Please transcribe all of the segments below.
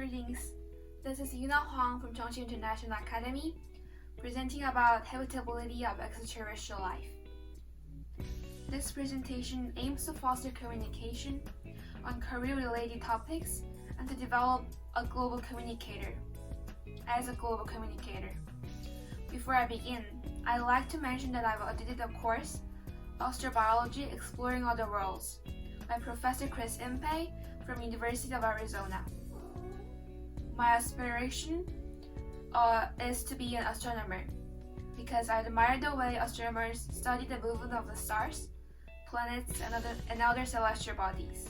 Greetings. This is H.Y.N from Chongqing International Academy, presenting about habitability of extraterrestrial life. This presentation aims to foster communication on career-related topics and to develop a global communicator. As a global communicator, before I begin, I'd like to mention that I've audited a course, Astrobiology Exploring Other Worlds, by Professor Chris Impey from University of Arizona. My aspiration is to be an astronomer because I admire the way astronomers study the movement of the stars, planets, and other celestial bodies.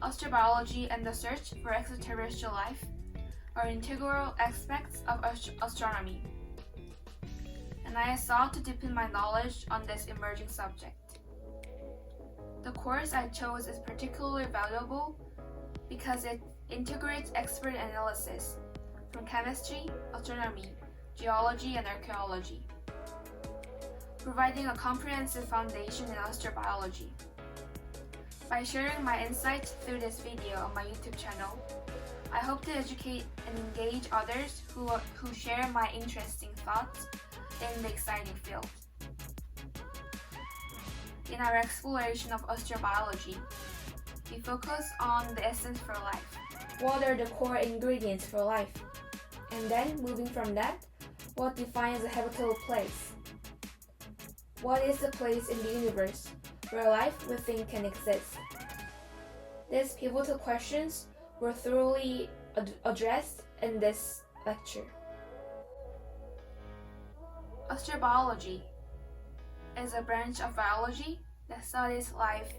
Astrobiology and the search for extraterrestrial life are integral aspects of astronomy, and I sought to deepen my knowledge on this emerging subject. The course I chose is particularly valuable because it integrates expert analysis from chemistry, astronomy, geology, and archaeology, providing a comprehensive foundation in astrobiology. By sharing my insights through this video on my YouTube channel, I hope to educate and engage others who share my interesting thoughts in the exciting field. In our exploration of astrobiology, we focus on the essence for life. What are the core ingredients for life? And then, moving from that, what defines a habitable place? What is the place in the universe where life we think can exist? These pivotal questions were thoroughly addressed in this lecture. Astrobiology is a branch of biology that studies life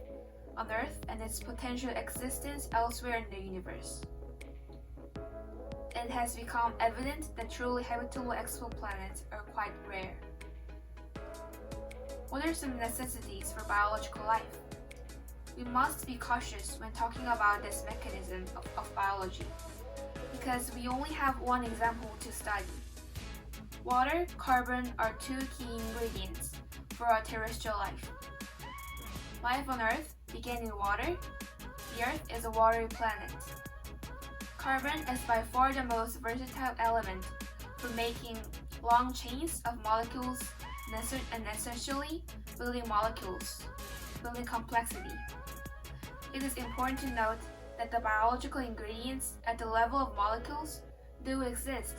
on Earth and its potential existence elsewhere in the universe. It has become evident that truly habitable exoplanets are quite rare. What are some necessities for biological life? We must be cautious when talking about this mechanism of biology, because we only have one example to study. Water, carbon are two key ingredients for our terrestrial life. Life on Earth began in water. The Earth is a watery planet. Carbon is by far the most versatile element for making long chains of molecules and essentially building molecules, building complexity. It is important to note that the biological ingredients at the level of molecules do exist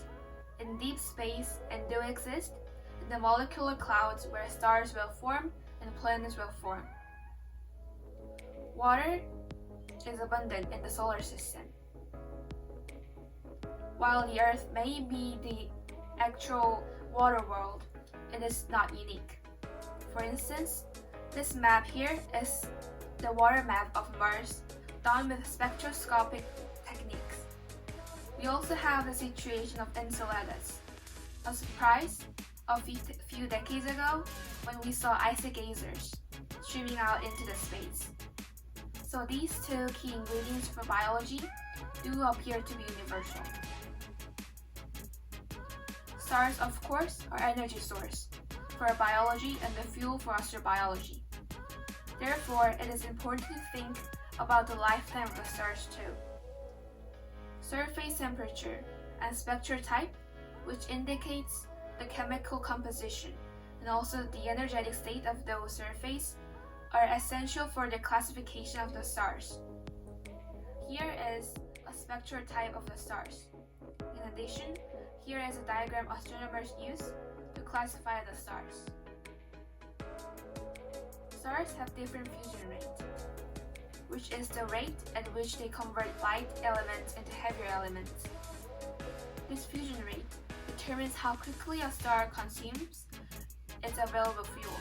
in deep space and do exist in the molecular clouds where stars will form and planets will form. Water is abundant in the solar system. While the Earth may be the actual water world, it is not unique. For instance, this map here is the water map of Mars done with spectroscopic techniques. We also have the situation of Enceladus, a surprise a few decades ago when we saw icy geysers streaming out into the space. So these two key ingredients for biology do appear to be universal. Stars, of course, are energy source for our biology and the fuel for astrobiology. Therefore, it is important to think about the lifetime of the stars too. Surface temperature and spectral type, which indicates the chemical composition and also the energetic state of those surface, are essential for the classification of the stars. Here is a spectral type of the stars. In addition, here is a diagram astronomers use to classify the stars. Stars have different fusion rate, which is the rate at which they convert light elements into heavier elements. This fusion rate determines how quickly a star consumes its available fuel.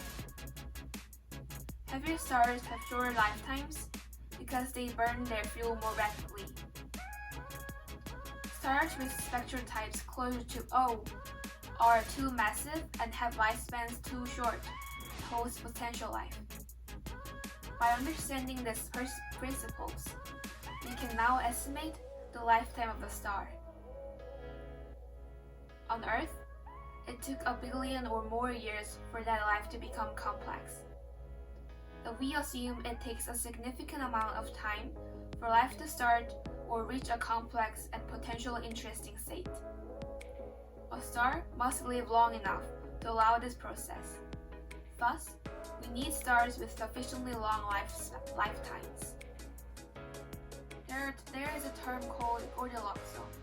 Heavier stars have shorter lifetimes because they burn their fuel more rapidly. Stars with spectral types closer to O are too massive and have lifespans too short to host potential life. By understanding these principles, we can now estimate the lifetime of a star. On Earth, it took 1 billion or more years for that life to become complex. we assume it takes a significant amount of time for life to start or reach a complex and potentially interesting state. A star must live long enough to allow this process. Thus, we need stars with sufficiently long lifetimes. There is a term called Goldilocks zone,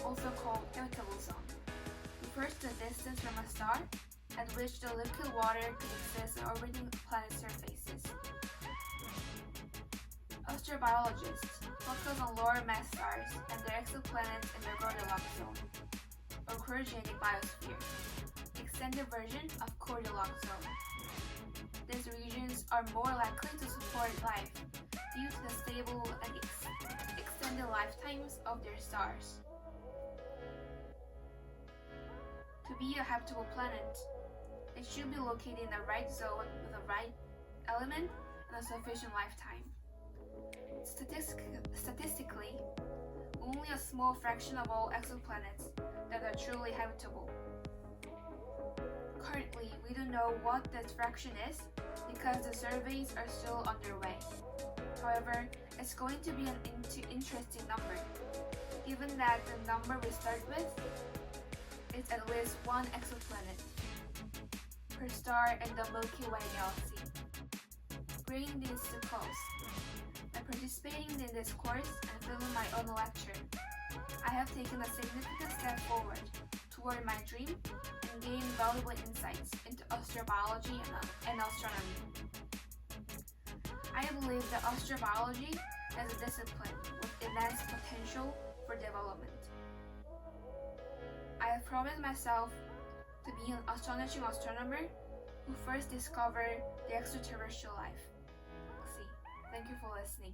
also called habitable zone. It refers to the distance from a star at which the liquid water could exist on orbiting planet surfaces. Astrobiologists focus on lower mass stars and their exoplanets in the Goldilocks zone, or cryogenic biosphere, extended version of Goldilocks zone. These regions are more likely to support life due to the stable and extended lifetimes of their stars. To be a habitable planet, it should be located in the right zone with the right element and a sufficient lifetime. Statistically, only a small fraction of all exoplanets that are truly habitable. Currently, we don't know what this fraction is because the surveys are still underway. However, it's going to be an interesting number, given that the number we start with is at least one exoplanet per star in the Milky Way galaxy. Bringing this to close, by participating in this course and filming my own lecture, I have taken a significant step forward toward my dream and gained valuable insights into astrobiology and astronomy. I believe that astrobiology is a discipline with immense potential for development. I have promised myself to be an astonishing astronomer who first discovered the extraterrestrial life. See, thank you for listening.